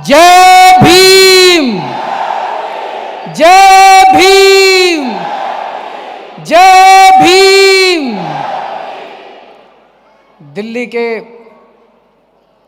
जय भीम, जय भीम, जय भीम। दिल्ली के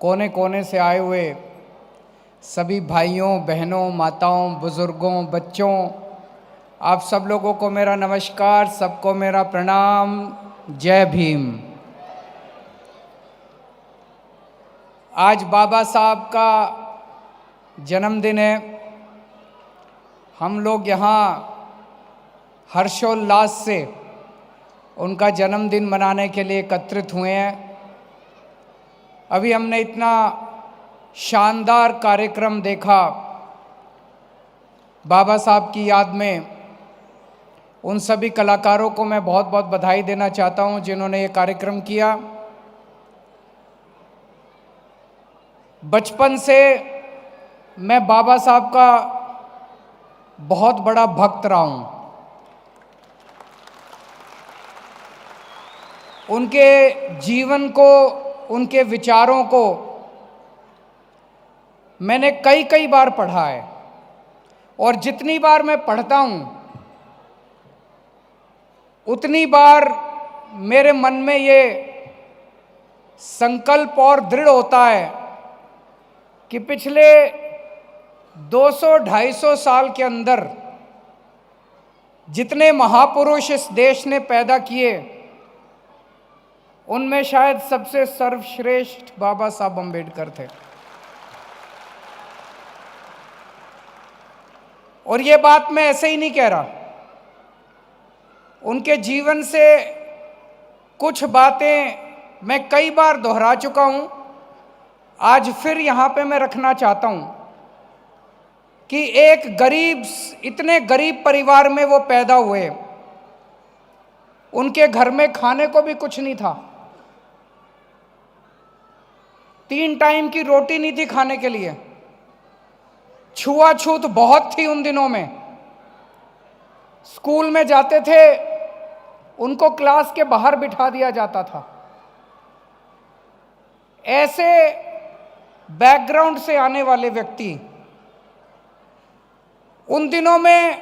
कोने कोने से आए हुए सभी भाइयों, बहनों, माताओं, बुजुर्गों, बच्चों, आप सब लोगों को मेरा नमस्कार, सबको मेरा प्रणाम। जय भीम। आज बाबा साहब का जन्मदिन है। हम लोग यहाँ हर्षोल्लास से उनका जन्मदिन मनाने के लिए एकत्रित हुए हैं। अभी हमने इतना शानदार कार्यक्रम देखा बाबा साहब की याद में। उन सभी कलाकारों को मैं बहुत बहुत बधाई देना चाहता हूँ जिन्होंने ये कार्यक्रम किया। बचपन से मैं बाबा साहब का बहुत बड़ा भक्त रहा हूँ। उनके जीवन को, उनके विचारों को मैंने कई कई बार पढ़ा है, और जितनी बार मैं पढ़ता हूँ उतनी बार मेरे मन में ये संकल्प और दृढ़ होता है कि पिछले 200-250 साल के अंदर जितने महापुरुष इस देश ने पैदा किए, उनमें शायद सबसे सर्वश्रेष्ठ बाबा साहब अम्बेडकर थे। और ये बात मैं ऐसे ही नहीं कह रहा। उनके जीवन से कुछ बातें मैं कई बार दोहरा चुका हूं। आज फिर यहां पे मैं रखना चाहता हूं कि एक गरीब, इतने गरीब परिवार में वो पैदा हुए। उनके घर में खाने को भी कुछ नहीं था। 3 टाइम की रोटी नहीं थी खाने के लिए। छुआछूत बहुत थी उन दिनों में। स्कूल में जाते थे, उनको क्लास के बाहर बिठा दिया जाता था। ऐसे बैकग्राउंड से आने वाले व्यक्ति उन दिनों में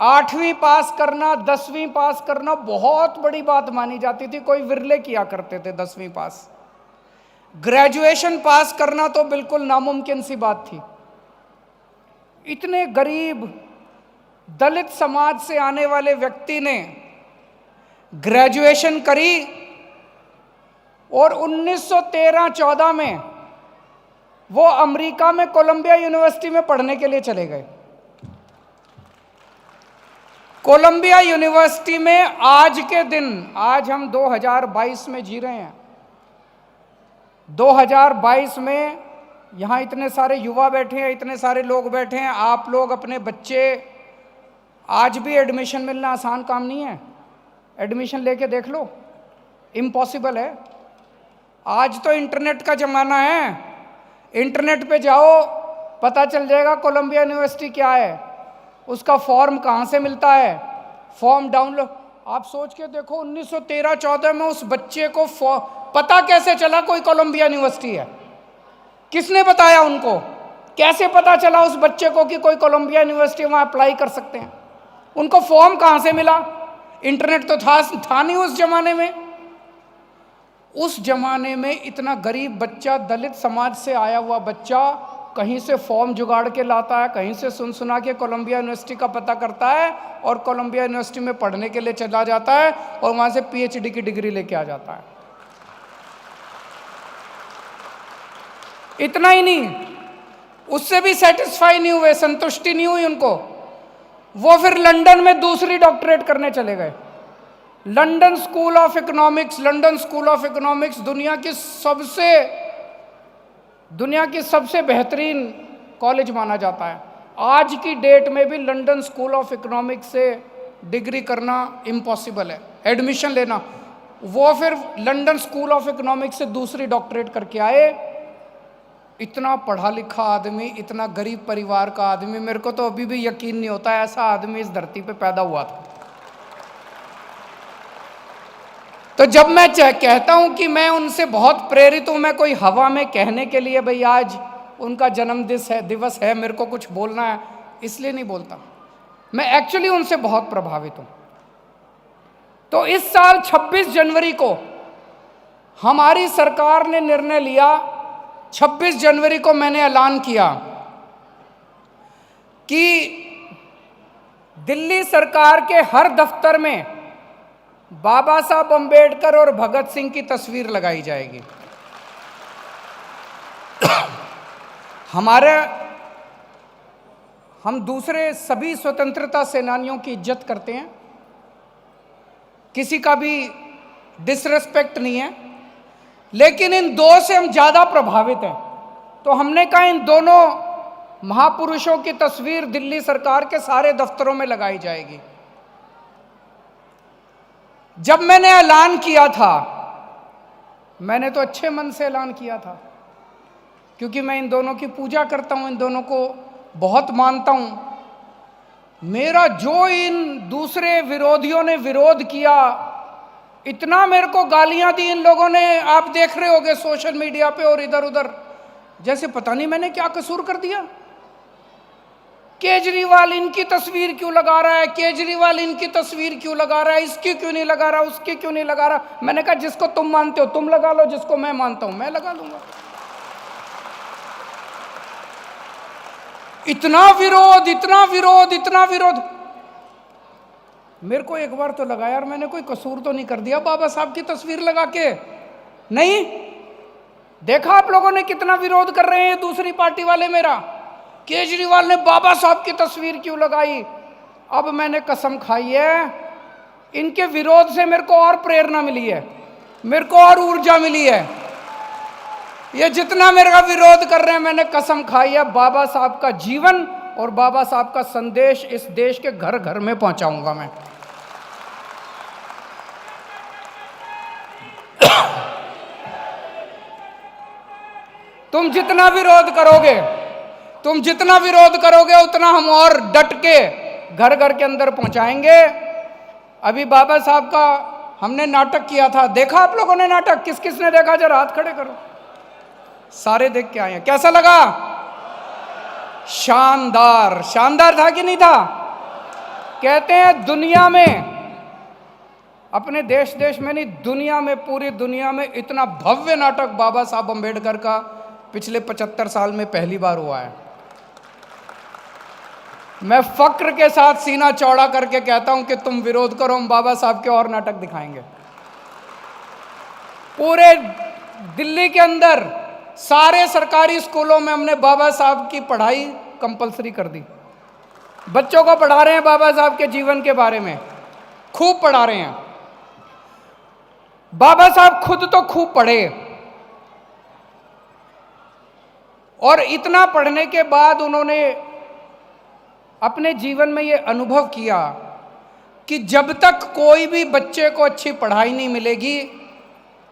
8वीं पास करना, 10वीं पास करना बहुत बड़ी बात मानी जाती थी। कोई विरले किया करते थे 10वीं पास। ग्रेजुएशन पास करना तो बिल्कुल नामुमकिन सी बात थी। इतने गरीब दलित समाज से आने वाले व्यक्ति ने ग्रेजुएशन करी और 1913-14 में वो अमेरिका में कोलंबिया यूनिवर्सिटी में पढ़ने के लिए चले गए। कोलंबिया यूनिवर्सिटी में आज के दिन, आज हम 2022 में जी रहे हैं, 2022 में यहाँ इतने सारे युवा बैठे हैं, इतने सारे लोग बैठे हैं। आप लोग अपने बच्चे, आज भी एडमिशन मिलना आसान काम नहीं है। एडमिशन लेके देख लो, इम्पॉसिबल है। आज तो इंटरनेट का ज़माना है। इंटरनेट पे जाओ, पता चल जाएगा कोलंबिया यूनिवर्सिटी क्या है, उसका फॉर्म कहाँ से मिलता है, फॉर्म डाउनलोड। आप सोच के देखो 1913-14 में उस बच्चे को पता कैसे चला कोई कोलंबिया यूनिवर्सिटी है? किसने बताया उनको? कैसे पता चला उस बच्चे को कि कोई कोलंबिया यूनिवर्सिटी वहाँ अप्लाई कर सकते हैं? उनको फॉर्म कहाँ से मिला? इंटरनेट तो था नहीं उस जमाने में। उस जमाने में इतना गरीब बच्चा, दलित समाज से आया हुआ बच्चा कहीं से फॉर्म जुगाड़ के लाता है, कहीं से सुना के कोलंबिया यूनिवर्सिटी का पता करता है और कोलंबिया यूनिवर्सिटी में पढ़ने के लिए चला जाता है और वहाँ से पीएचडी की डिग्री लेके आ जाता है। इतना ही नहीं, उससे भी सेटिस्फाई नहीं हुए, संतुष्टि नहीं हुई उनको। वो फिर लंदन में दूसरी डॉक्टरेट करने चले गए। London school of economics, London school of economics दुनिया की सबसे बेहतरीन कॉलेज माना जाता है। आज की डेट में भी लंदन स्कूल ऑफ इकोनॉमिक्स से डिग्री करना इम्पॉसिबल है, एडमिशन लेना। वो फिर लंदन स्कूल ऑफ इकोनॉमिक्स से दूसरी डॉक्टरेट करके आए। इतना पढ़ा लिखा आदमी, इतना गरीब परिवार का आदमी, मेरे को तो अभी भी यकीन नहीं होता ऐसा आदमी इस धरती पे पैदा हुआ था। तो जब मैं कहता हूं कि मैं उनसे बहुत प्रेरित हूं, मैं कोई हवा में कहने के लिए भाई आज उनका जन्म दिवस है, मेरे को कुछ बोलना है, इसलिए नहीं बोलता। मैं एक्चुअली उनसे बहुत प्रभावित हूं। तो इस साल 26 जनवरी को हमारी सरकार ने निर्णय लिया, 26 जनवरी को मैंने ऐलान किया कि दिल्ली सरकार के हर दफ्तर में बाबा साहब अंबेडकर और भगत सिंह की तस्वीर लगाई जाएगी। हम दूसरे सभी स्वतंत्रता सेनानियों की इज्जत करते हैं, किसी का भी डिसरेस्पेक्ट नहीं है, लेकिन इन दो से हम ज्यादा प्रभावित हैं। तो हमने कहा इन दोनों महापुरुषों की तस्वीर दिल्ली सरकार के सारे दफ्तरों में लगाई जाएगी। जब मैंने ऐलान किया था, मैंने तो अच्छे मन से ऐलान किया था, क्योंकि मैं इन दोनों की पूजा करता हूं, इन दोनों को बहुत मानता हूं। मेरा जो इन दूसरे विरोधियों ने विरोध किया, इतना मेरे को गालियां दी इन लोगों ने, आप देख रहे होंगे सोशल मीडिया पे और इधर उधर, जैसे पता नहीं मैंने क्या कसूर कर दिया। केजरीवाल इनकी तस्वीर क्यों लगा रहा है, केजरीवाल इनकी तस्वीर क्यों लगा रहा है, इसकी क्यों नहीं लगा रहा, उसकी क्यों नहीं लगा रहा। मैंने कहा जिसको तुम मानते हो तुम लगा लो, जिसको मैं मानता हूं मैं लगा लूंगा। इतना विरोध, इतना विरोध, इतना विरोध। मेरे को एक बार तो लगा यार मैंने कोई कसूर तो नहीं कर दिया बाबा साहब की तस्वीर लगा के। नहीं, देखा आप लोगों ने कितना विरोध कर रहे हैं दूसरी पार्टी वाले मेरा, केजरीवाल ने बाबा साहब की तस्वीर क्यों लगाई। अब मैंने कसम खाई है, इनके विरोध से मेरे को और प्रेरणा मिली है, मेरे को और ऊर्जा मिली है। ये जितना मेरा विरोध कर रहे हैं, मैंने कसम खाई है बाबा साहब का जीवन और बाबा साहब का संदेश इस देश के घर घर में पहुंचाऊंगा मैं। तुम जितना विरोध करोगे, तुम जितना विरोध करोगे उतना हम और डट के घर घर के अंदर पहुंचाएंगे। अभी बाबा साहब का हमने नाटक किया था, देखा आप लोगों ने नाटक? किस किस ने देखा, जरा हाथ खड़े करो। सारे देख के आए हैं, कैसा लगा? शानदार, शानदार था कि नहीं था? कहते हैं दुनिया में, अपने देश में नहीं, दुनिया में, पूरी दुनिया में इतना भव्य नाटक बाबा साहब अंबेडकर का पिछले 75 साल में पहली बार हुआ है। मैं फक्र के साथ सीना चौड़ा करके कहता हूं कि तुम विरोध करो, हम बाबा साहब के और नाटक दिखाएंगे। पूरे दिल्ली के अंदर सारे सरकारी स्कूलों में हमने बाबा साहब की पढ़ाई कंपलसरी कर दी। बच्चों को पढ़ा रहे हैं बाबा साहब के जीवन के बारे में, खूब पढ़ा रहे हैं। बाबा साहब खुद तो खूब पढ़े, और इतना पढ़ने के बाद उन्होंने अपने जीवन में ये अनुभव किया कि जब तक कोई भी बच्चे को अच्छी पढ़ाई नहीं मिलेगी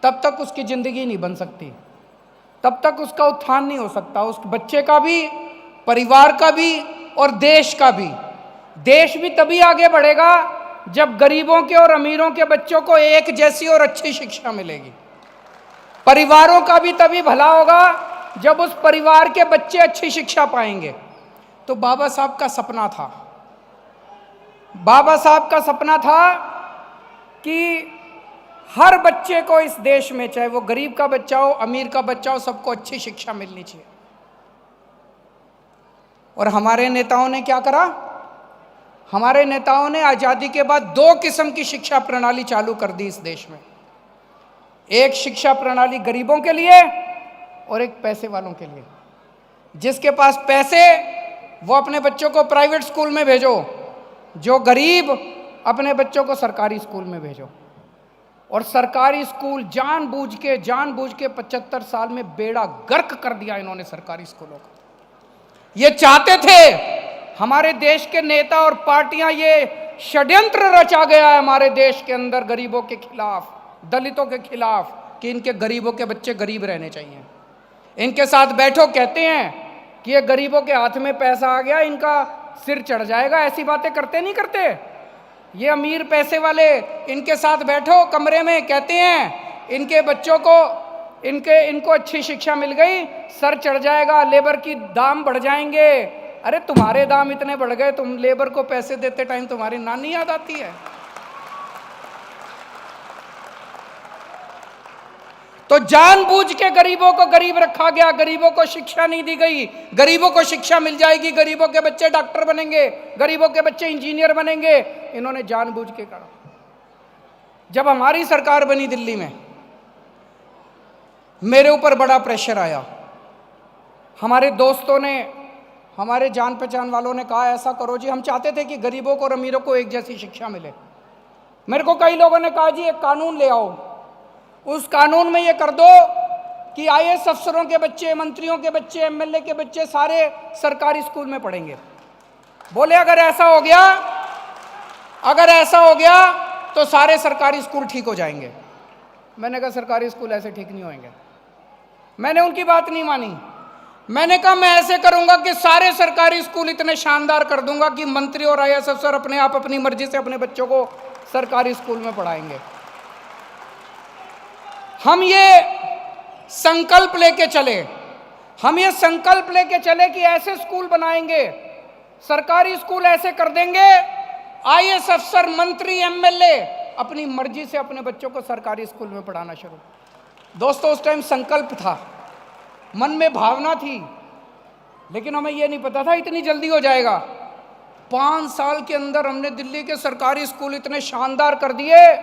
तब तक उसकी जिंदगी नहीं बन सकती, तब तक उसका उत्थान नहीं हो सकता, उस बच्चे का भी, परिवार का भी और देश का भी। देश भी तभी आगे बढ़ेगा जब गरीबों के और अमीरों के बच्चों को एक जैसी और अच्छी शिक्षा मिलेगी। परिवारों का भी तभी भला होगा जब उस परिवार के बच्चे अच्छी शिक्षा पाएंगे। तो बाबा साहब का सपना था, बाबा साहब का सपना था कि हर बच्चे को इस देश में, चाहे वो गरीब का बच्चा हो, अमीर का बच्चा हो, सबको अच्छी शिक्षा मिलनी चाहिए। और हमारे नेताओं ने क्या करा? हमारे नेताओं ने आजादी के बाद दो किस्म की शिक्षा प्रणाली चालू कर दी इस देश में। एक शिक्षा प्रणाली गरीबों के लिए और एक पैसे वालों के लिए। जिसके पास पैसे वो अपने बच्चों को प्राइवेट स्कूल में भेजो, जो गरीब अपने बच्चों को सरकारी स्कूल में भेजो। और सरकारी स्कूल जानबूझ के 75 साल में बेड़ा गर्क कर दिया इन्होंने सरकारी स्कूलों का। ये चाहते थे, हमारे देश के नेता और पार्टियां, ये षड्यंत्र रचा गया है हमारे देश के अंदर गरीबों के खिलाफ, दलितों के खिलाफ, कि इनके गरीबों के बच्चे गरीब रहने चाहिए। इनके साथ बैठो, कहते हैं कि ये गरीबों के हाथ में पैसा आ गया इनका सिर चढ़ जाएगा। ऐसी बातें करते नहीं करते ये अमीर पैसे वाले। इनके साथ बैठो कमरे में, कहते हैं इनके बच्चों को इनको अच्छी शिक्षा मिल गई, सर चढ़ जाएगा, लेबर की दाम बढ़ जाएंगे। अरे तुम्हारे दाम इतने बढ़ गए, तुम लेबर को पैसे देते टाइम तुम्हारी नानी याद आती है। तो जानबूझ के गरीबों को गरीब रखा गया, गरीबों को शिक्षा नहीं दी गई। गरीबों को शिक्षा मिल जाएगी, गरीबों के बच्चे डॉक्टर बनेंगे, गरीबों के बच्चे इंजीनियर बनेंगे, इन्होंने जानबूझ के कहा। जब हमारी सरकार बनी दिल्ली में, मेरे ऊपर बड़ा प्रेशर आया। हमारे दोस्तों ने, हमारे जान पहचान वालों ने कहा ऐसा करो जी, हम चाहते थे कि गरीबों को और अमीरों को एक जैसी शिक्षा मिले। मेरे को कई लोगों ने कहा जी एक कानून ले आओ, उस कानून में ये कर दो कि आईएएस अफसरों के बच्चे, मंत्रियों के बच्चे, एमएलए के बच्चे सारे सरकारी स्कूल में पढ़ेंगे। बोले अगर ऐसा हो गया तो सारे सरकारी स्कूल ठीक हो जाएंगे। मैंने कहा सरकारी स्कूल ऐसे ठीक नहीं होंगे। मैंने उनकी बात नहीं मानी। मैंने कहा मैं ऐसे करूंगा कि सारे सरकारी स्कूल इतने शानदार कर दूंगा कि मंत्री और आईएएस अफसर अपने आप अपनी मर्जी से अपने बच्चों को सरकारी स्कूल में पढ़ाएंगे। हम ये संकल्प लेके चले कि ऐसे स्कूल बनाएंगे, सरकारी स्कूल ऐसे कर देंगे, आईएएस अफसर, मंत्री, एमएलए अपनी मर्जी से अपने बच्चों को सरकारी स्कूल में पढ़ाना शुरू। दोस्तों उस टाइम संकल्प था, मन में भावना थी, लेकिन हमें यह नहीं पता था इतनी जल्दी हो जाएगा। 5 साल के अंदर हमने दिल्ली के सरकारी स्कूल इतने शानदार कर दिए।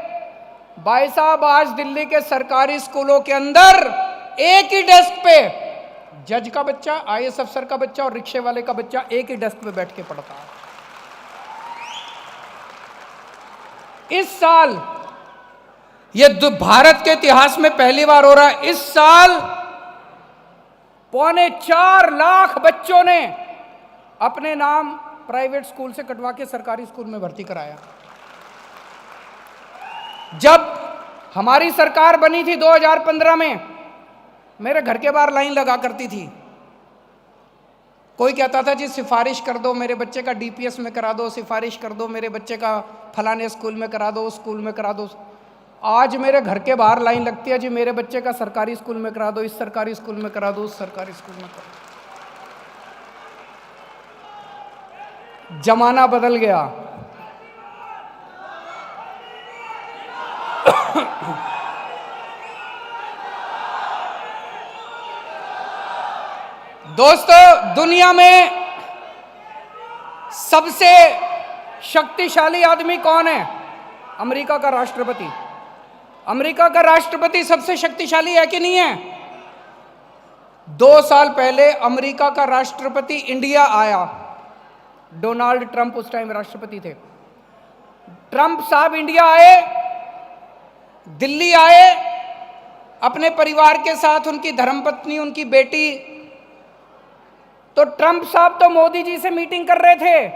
भाई साहब आज दिल्ली के सरकारी स्कूलों के अंदर एक ही डेस्क पे जज का बच्चा, आईएएस अफसर का बच्चा और रिक्शे वाले का बच्चा एक ही डेस्क पे बैठ के पढ़ता है। इस साल ये भारत के इतिहास में पहली बार हो रहा है। इस साल 4.25 लाख बच्चों ने अपने नाम प्राइवेट स्कूल से कटवा के सरकारी स्कूल में भर्ती कराया। जब हमारी सरकार बनी थी 2015 में, मेरे घर के बाहर लाइन लगा करती थी। कोई कहता था जी सिफारिश कर दो, मेरे बच्चे का डीपीएस में करा दो, सिफारिश कर दो, मेरे बच्चे का फलाने स्कूल में करा दो, उस स्कूल में करा दो। आज मेरे घर के बाहर लाइन लगती है जी मेरे बच्चे का सरकारी स्कूल में करा दो, इस सरकारी स्कूल में करा दो, उस सरकारी स्कूल में करा दो। जमाना बदल गया। दोस्तों दुनिया में सबसे शक्तिशाली आदमी कौन है? अमेरिका का राष्ट्रपति। अमेरिका का राष्ट्रपति सबसे शक्तिशाली है कि नहीं है? 2 साल पहले अमेरिका का राष्ट्रपति इंडिया आया। डोनाल्ड ट्रंप उस टाइम राष्ट्रपति थे। ट्रंप साहब इंडिया आए, दिल्ली आए अपने परिवार के साथ, उनकी धर्मपत्नी, उनकी बेटी। तो ट्रंप साहब तो मोदी जी से मीटिंग कर रहे थे,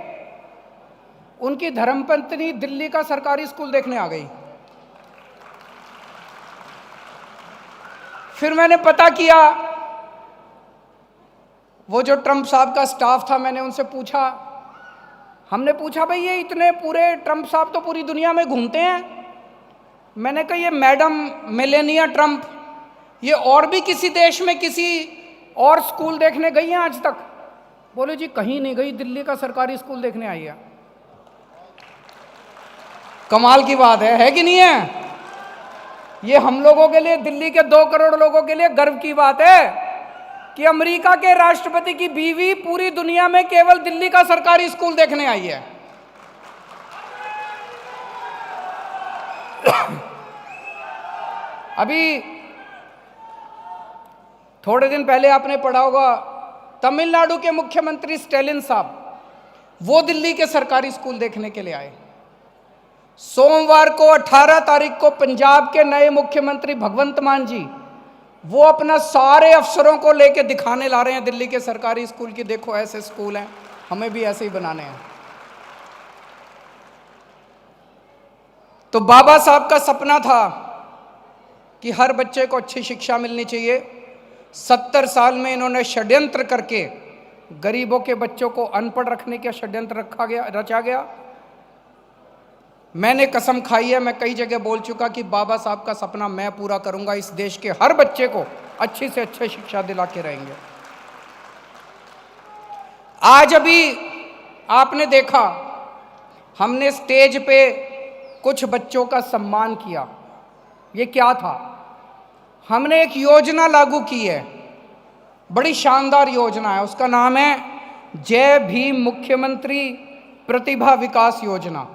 उनकी धर्मपत्नी दिल्ली का सरकारी स्कूल देखने आ गई। फिर मैंने पता किया, वो जो ट्रंप साहब का स्टाफ था, मैंने उनसे पूछा, हमने पूछा भाई ये इतने पूरे ट्रंप साहब तो पूरी दुनिया में घूमते हैं। मैंने कहा ये मैडम मेलेनिया ट्रंप ये और भी किसी देश में किसी और स्कूल देखने गई हैं आज तक? बोले जी कहीं नहीं गई, दिल्ली का सरकारी स्कूल देखने आई है। कमाल की बात है कि नहीं है? ये हम लोगों के लिए, दिल्ली के 2 करोड़ लोगों के लिए गर्व की बात है कि अमेरिका के राष्ट्रपति की बीवी पूरी दुनिया में केवल दिल्ली का सरकारी स्कूल देखने आई है। अभी थोड़े दिन पहले आपने पढ़ा होगा, तमिलनाडु के मुख्यमंत्री स्टैलिन साहब, वो दिल्ली के सरकारी स्कूल देखने के लिए आए। सोमवार को 18 तारीख को पंजाब के नए मुख्यमंत्री भगवंत मान जी, वो अपना सारे अफसरों को लेके दिखाने ला रहे हैं दिल्ली के सरकारी स्कूल की, देखो ऐसे स्कूल हैं, हमें भी ऐसे ही बनाने हैं। तो बाबा साहब का सपना था कि हर बच्चे को अच्छी शिक्षा मिलनी चाहिए। 70 साल में इन्होंने षड्यंत्र करके गरीबों के बच्चों को अनपढ़ रखने का षड्यंत्र रचा गया। मैंने कसम खाई है, मैं कई जगह बोल चुका कि बाबा साहब का सपना मैं पूरा करूंगा। इस देश के हर बच्चे को अच्छी से अच्छी शिक्षा दिला के रहेंगे। आज अभी आपने देखा, हमने स्टेज पे कुछ बच्चों का सम्मान किया। ये क्या था? हमने एक योजना लागू की है, बड़ी शानदार योजना है। उसका नाम है जय भीम मुख्यमंत्री प्रतिभा विकास योजना।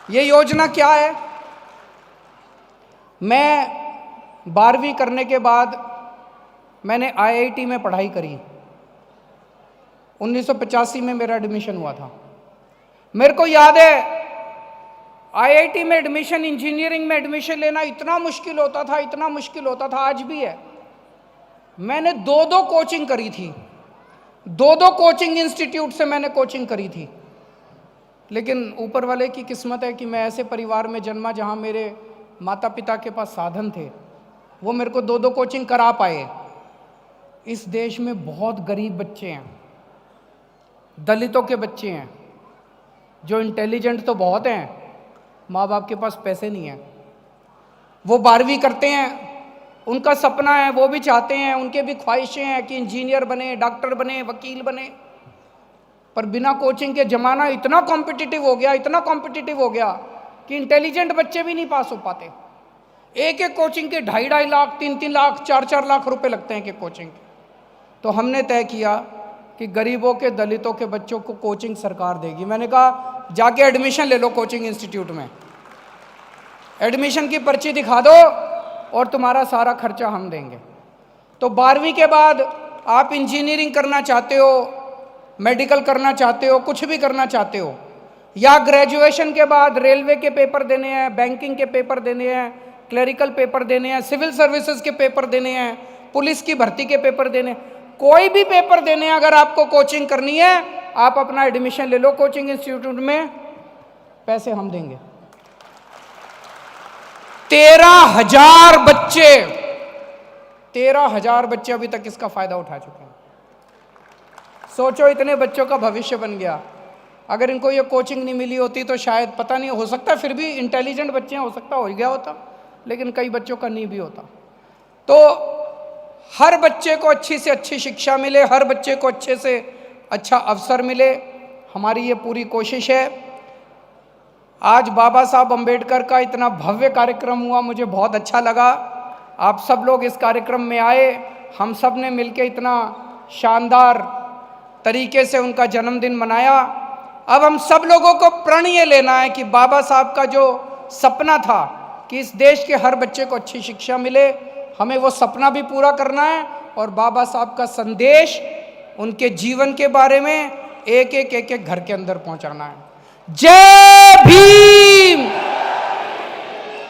ये योजना क्या है? मैं 12वीं करने के बाद मैंने IIT में पढ़ाई करी। 1985 में मेरा एडमिशन हुआ था। मेरे को याद है IIT में एडमिशन, इंजीनियरिंग में एडमिशन लेना इतना मुश्किल होता था, इतना मुश्किल होता था, आज भी है। मैंने दो कोचिंग करी थी, दो कोचिंग इंस्टीट्यूट से मैंने कोचिंग करी थी। लेकिन ऊपर वाले की किस्मत है कि मैं ऐसे परिवार में जन्मा जहां मेरे माता पिता के पास साधन थे, वो मेरे को दो कोचिंग करा पाए। इस देश में बहुत गरीब बच्चे हैं, दलितों के बच्चे हैं, जो इंटेलिजेंट तो बहुत हैं, माँ बाप के पास पैसे नहीं हैं। वो 12वीं करते हैं, उनका सपना है, वो भी चाहते हैं, उनके भी ख्वाहिशें हैं कि इंजीनियर बने, डॉक्टर बने, वकील बने, पर बिना कोचिंग के ज़माना इतना कॉम्पिटिटिव हो गया, इतना कॉम्पिटिटिव हो गया कि इंटेलिजेंट बच्चे भी नहीं पास हो पाते। एक एक कोचिंग के 2.5 लाख, 3 लाख, 4 लाख रुपए लगते हैं कि कोचिंग के। तो हमने तय किया कि गरीबों के, दलितों के बच्चों को कोचिंग सरकार देगी। मैंने कहा जाके एडमिशन ले लो कोचिंग इंस्टीट्यूट में, एडमिशन की पर्ची दिखा दो और तुम्हारा सारा खर्चा हम देंगे। तो 12वीं के बाद आप इंजीनियरिंग करना चाहते हो, मेडिकल करना चाहते हो, कुछ भी करना चाहते हो, या ग्रेजुएशन के बाद रेलवे के पेपर देने हैं, बैंकिंग के पेपर देने हैं, क्लरिकल पेपर देने हैं, सिविल सर्विसेज के पेपर देने हैं, पुलिस की भर्ती के पेपर देने, कोई भी पेपर देने हैं, अगर आपको कोचिंग करनी है आप अपना एडमिशन ले लो कोचिंग इंस्टीट्यूट में, पैसे हम देंगे। 13,000 बच्चे, 13,000 बच्चे अभी तक इसका फायदा उठा चुके हैं। सोचो, इतने बच्चों का भविष्य बन गया। अगर इनको ये कोचिंग नहीं मिली होती तो शायद, पता नहीं, हो सकता फिर भी इंटेलिजेंट बच्चे हैं, हो सकता हो गया होता, लेकिन कई बच्चों का नहीं भी होता। तो हर बच्चे को अच्छी से अच्छी शिक्षा मिले, हर बच्चे को अच्छे से अच्छा अवसर मिले, हमारी ये पूरी कोशिश है। आज बाबा साहब अम्बेडकर का इतना भव्य कार्यक्रम हुआ, मुझे बहुत अच्छा लगा। आप सब लोग इस कार्यक्रम में आए, हम सब ने मिलकर इतना शानदार तरीके से उनका जन्मदिन मनाया। अब हम सब लोगों को प्रण ये लेना है कि बाबा साहब का जो सपना था कि इस देश के हर बच्चे को अच्छी शिक्षा मिले, हमें वो सपना भी पूरा करना है और बाबा साहब का संदेश, उनके जीवन के बारे में एक एक घर के अंदर पहुंचाना है। जय भीम।